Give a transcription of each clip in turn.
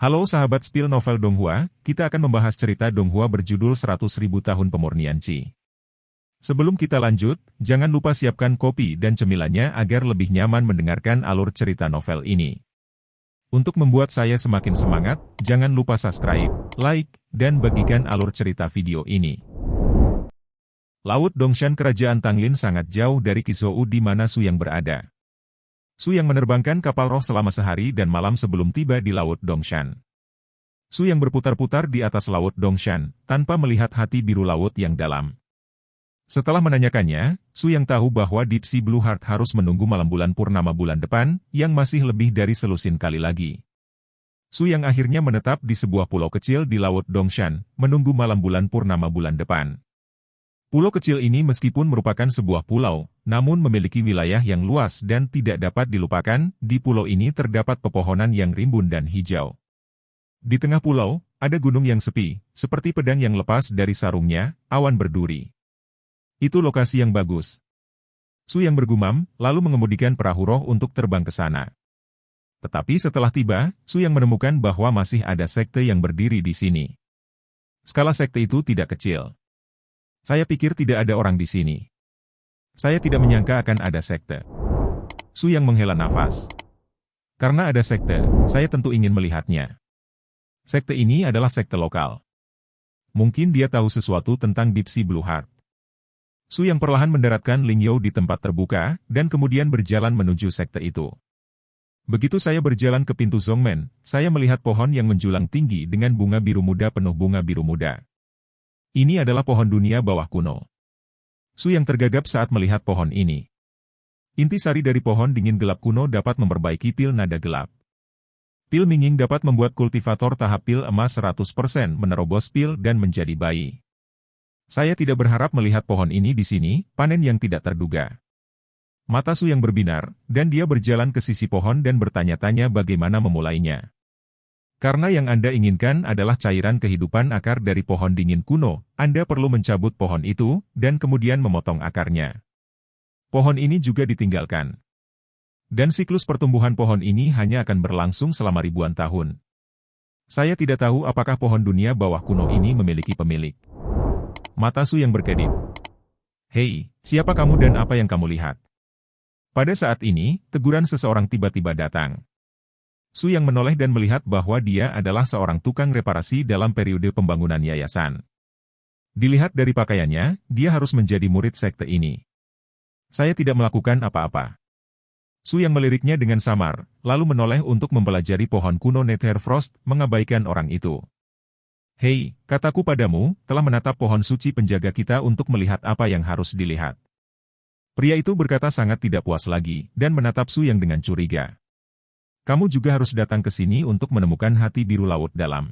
Halo sahabat Spill Novel Donghua, kita akan membahas cerita Donghua berjudul 100.000 Tahun Pemurnian Qi. Sebelum kita lanjut, jangan lupa siapkan kopi dan cemilannya agar lebih nyaman mendengarkan alur cerita novel ini. Untuk membuat saya semakin semangat, jangan lupa subscribe, like, dan bagikan alur cerita video ini. Laut Dongshan Kerajaan Tanglin sangat jauh dari Qizhou di mana Suyang berada. Suyang menerbangkan kapal roh selama sehari dan malam sebelum tiba di Laut Dongshan. Suyang berputar-putar di atas Laut Dongshan, tanpa melihat hati biru laut yang dalam. Setelah menanyakannya, Suyang tahu bahwa Deep Sea Blue Heart harus menunggu malam bulan purnama bulan depan, yang masih lebih dari selusin kali lagi. Suyang akhirnya menetap di sebuah pulau kecil di Laut Dongshan, menunggu malam bulan purnama bulan depan. Pulau kecil ini meskipun merupakan sebuah pulau, namun memiliki wilayah yang luas dan tidak dapat dilupakan. Di pulau ini terdapat pepohonan yang rimbun dan hijau. Di tengah pulau, ada gunung yang sepi, seperti pedang yang lepas dari sarungnya, awan berduri. Itu lokasi yang bagus. Suyang bergumam, lalu mengemudikan perahu roh untuk terbang ke sana. Tetapi setelah tiba, Suyang menemukan bahwa masih ada sekte yang berdiri di sini. Skala sekte itu tidak kecil. Saya pikir tidak ada orang di sini. Saya tidak menyangka akan ada sekte. Suyang menghela nafas. Karena ada sekte, saya tentu ingin melihatnya. Sekte ini adalah sekte lokal. Mungkin dia tahu sesuatu tentang Deep Sea Blue Heart. Suyang perlahan mendaratkan Ling Yao di tempat terbuka, dan kemudian berjalan menuju sekte itu. Begitu saya berjalan ke pintu Zongmen, saya melihat pohon yang menjulang tinggi dengan bunga biru muda penuh bunga biru muda. Ini adalah pohon dunia bawah kuno. Suyang tergagap saat melihat pohon ini. Intisari dari pohon dingin gelap kuno dapat memperbaiki pil nada gelap. Pil minging dapat membuat kultivator tahap pil emas 100% menerobos pil dan menjadi bayi. Saya tidak berharap melihat pohon ini di sini, panen yang tidak terduga. Mata Suyang berbinar, dan dia berjalan ke sisi pohon dan bertanya-tanya bagaimana memulainya. Karena yang Anda inginkan adalah cairan kehidupan akar dari pohon dingin kuno, Anda perlu mencabut pohon itu, dan kemudian memotong akarnya. Pohon ini juga ditinggalkan. Dan siklus pertumbuhan pohon ini hanya akan berlangsung selama ribuan tahun. Saya tidak tahu apakah pohon dunia bawah kuno ini memiliki pemilik. Mata Suyang berkedip. Hei, siapa kamu dan apa yang kamu lihat? Pada saat ini, teguran seseorang tiba-tiba datang. Suyang menoleh dan melihat bahwa dia adalah seorang tukang reparasi dalam periode pembangunan yayasan. Dilihat dari pakaiannya, dia harus menjadi murid sekte ini. Saya tidak melakukan apa-apa. Suyang meliriknya dengan samar, lalu menoleh untuk mempelajari pohon kuno Netherfrost, mengabaikan orang itu. Hei, kataku padamu, telah menatap pohon suci penjaga kita untuk melihat apa yang harus dilihat. Pria itu berkata sangat tidak puas lagi, dan menatap Suyang dengan curiga. Kamu juga harus datang ke sini untuk menemukan hati biru laut dalam.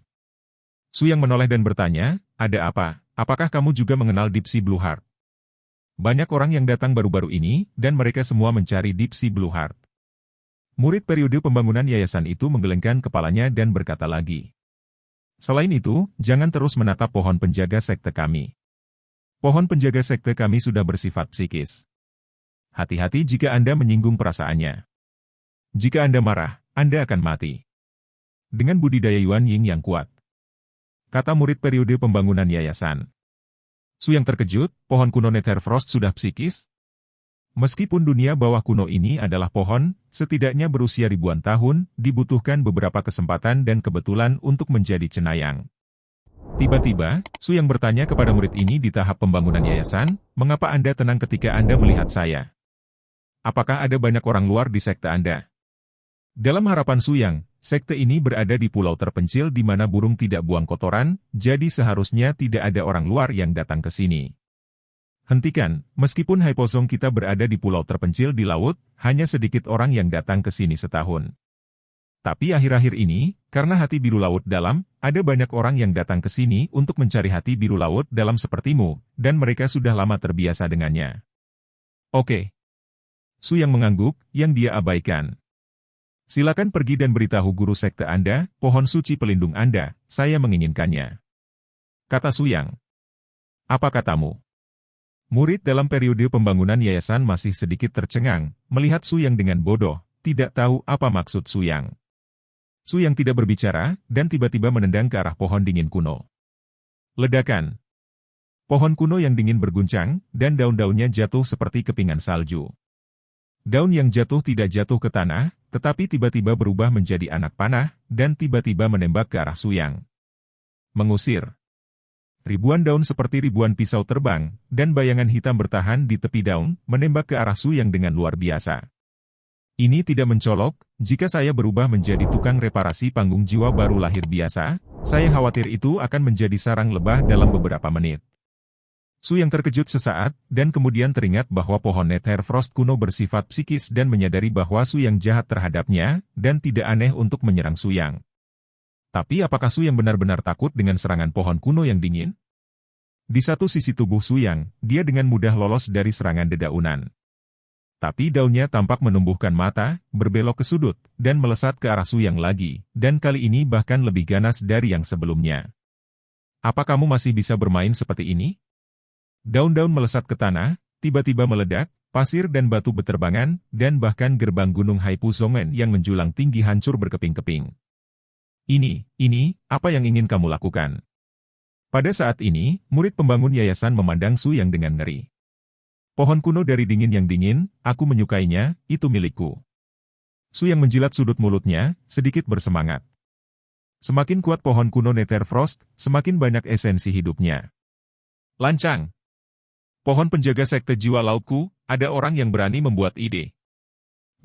Suyang menoleh dan bertanya, ada apa? Apakah kamu juga mengenal Deep Sea Blue Heart? Banyak orang yang datang baru-baru ini, dan mereka semua mencari Deep Sea Blue Heart. Murid periode pembangunan yayasan itu menggelengkan kepalanya dan berkata lagi. Selain itu, jangan terus menatap pohon penjaga sekte kami. Pohon penjaga sekte kami sudah bersifat psikis. Hati-hati jika Anda menyinggung perasaannya. Jika Anda marah, Anda akan mati. Dengan budidaya Yuan Ying yang kuat. Kata murid periode pembangunan yayasan. Suyang terkejut, pohon kuno Netherfrost sudah psikis? Meskipun dunia bawah kuno ini adalah pohon, setidaknya berusia ribuan tahun, dibutuhkan beberapa kesempatan dan kebetulan untuk menjadi cenayang. Tiba-tiba, Suyang bertanya kepada murid ini di tahap pembangunan yayasan, mengapa Anda tenang ketika Anda melihat saya? Apakah ada banyak orang luar di sekte Anda? Dalam harapan Suyang, sekte ini berada di pulau terpencil di mana burung tidak buang kotoran, jadi seharusnya tidak ada orang luar yang datang ke sini. Hentikan, meskipun Haipozong kita berada di pulau terpencil di laut, hanya sedikit orang yang datang ke sini setahun. Tapi akhir-akhir ini, karena hati biru laut dalam, ada banyak orang yang datang ke sini untuk mencari hati biru laut dalam sepertimu, dan mereka sudah lama terbiasa dengannya. Oke. Suyang mengangguk, yang dia abaikan. Silakan pergi dan beritahu guru sekte Anda, pohon suci pelindung Anda, saya menginginkannya. Kata Suyang. Apa katamu? Murid dalam periode pembangunan yayasan masih sedikit tercengang, melihat Suyang dengan bodoh, tidak tahu apa maksud Suyang. Su yang tidak berbicara, dan tiba-tiba menendang ke arah pohon dingin kuno. Ledakan. Pohon kuno yang dingin berguncang, dan daun-daunnya jatuh seperti kepingan salju. Daun yang jatuh tidak jatuh ke tanah, tetapi tiba-tiba berubah menjadi anak panah, dan tiba-tiba menembak ke arah Su Yang. Mengusir. Ribuan daun seperti ribuan pisau terbang, dan bayangan hitam bertahan di tepi daun, menembak ke arah Su Yang dengan luar biasa. Ini tidak mencolok, jika saya berubah menjadi tukang reparasi panggung jiwa baru lahir biasa, saya khawatir itu akan menjadi sarang lebah dalam beberapa menit. Su Yang terkejut sesaat, dan kemudian teringat bahwa pohon Netherfrost kuno bersifat psikis dan menyadari bahwa Su Yang jahat terhadapnya, dan tidak aneh untuk menyerang Su Yang. Tapi apakah Su Yang benar-benar takut dengan serangan pohon kuno yang dingin? Di satu sisi tubuh Su Yang, dia dengan mudah lolos dari serangan dedaunan. Tapi daunnya tampak menumbuhkan mata, berbelok ke sudut, dan melesat ke arah Su Yang lagi, dan kali ini bahkan lebih ganas dari yang sebelumnya. Apa kamu masih bisa bermain seperti ini? Daun-daun melesat ke tanah, tiba-tiba meledak, pasir dan batu beterbangan, dan bahkan gerbang gunung Haipu Zongen yang menjulang tinggi hancur berkeping-keping. Ini, apa yang ingin kamu lakukan? Pada saat ini, murid pembangun yayasan memandang Su Yang dengan ngeri. Pohon kuno dari dingin yang dingin, aku menyukainya, itu milikku. Su Yang menjilat sudut mulutnya, sedikit bersemangat. Semakin kuat pohon kuno Netherfrost, semakin banyak esensi hidupnya. Lancang. Pohon penjaga sekte jiwa lautku, ada orang yang berani membuat ide.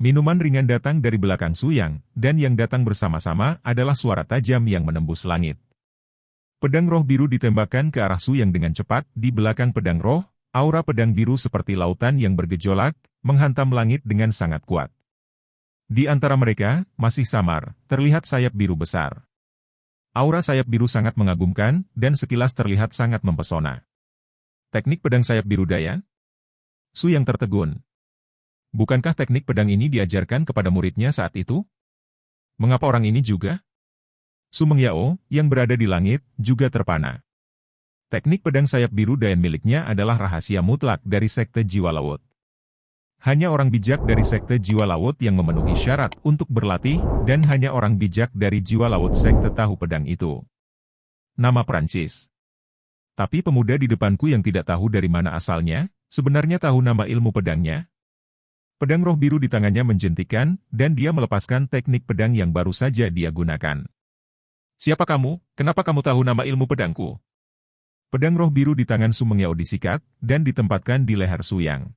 Minuman ringan datang dari belakang Su Yang, dan yang datang bersama-sama adalah suara tajam yang menembus langit. Pedang roh biru ditembakkan ke arah Su Yang dengan cepat, di belakang pedang roh, aura pedang biru seperti lautan yang bergejolak, menghantam langit dengan sangat kuat. Di antara mereka, masih samar, terlihat sayap biru besar. Aura sayap biru sangat mengagumkan, dan sekilas terlihat sangat mempesona. Teknik pedang sayap biru Dayan? Su Yang tertegun. Bukankah teknik pedang ini diajarkan kepada muridnya saat itu? Mengapa orang ini juga? Su Mengyao, yang berada di langit, juga terpana. Teknik pedang sayap biru Dayan miliknya adalah rahasia mutlak dari sekte jiwa laut. Hanya orang bijak dari sekte jiwa laut yang memenuhi syarat untuk berlatih, dan hanya orang bijak dari jiwa laut sekte tahu pedang itu. Nama Prancis. Tapi pemuda di depanku yang tidak tahu dari mana asalnya, sebenarnya tahu nama ilmu pedangnya. Pedang roh biru di tangannya menjentikan, dan dia melepaskan teknik pedang yang baru saja dia gunakan. Siapa kamu? Kenapa kamu tahu nama ilmu pedangku? Pedang roh biru di tangan Su Mengyao disikat, dan ditempatkan di leher Su Yang.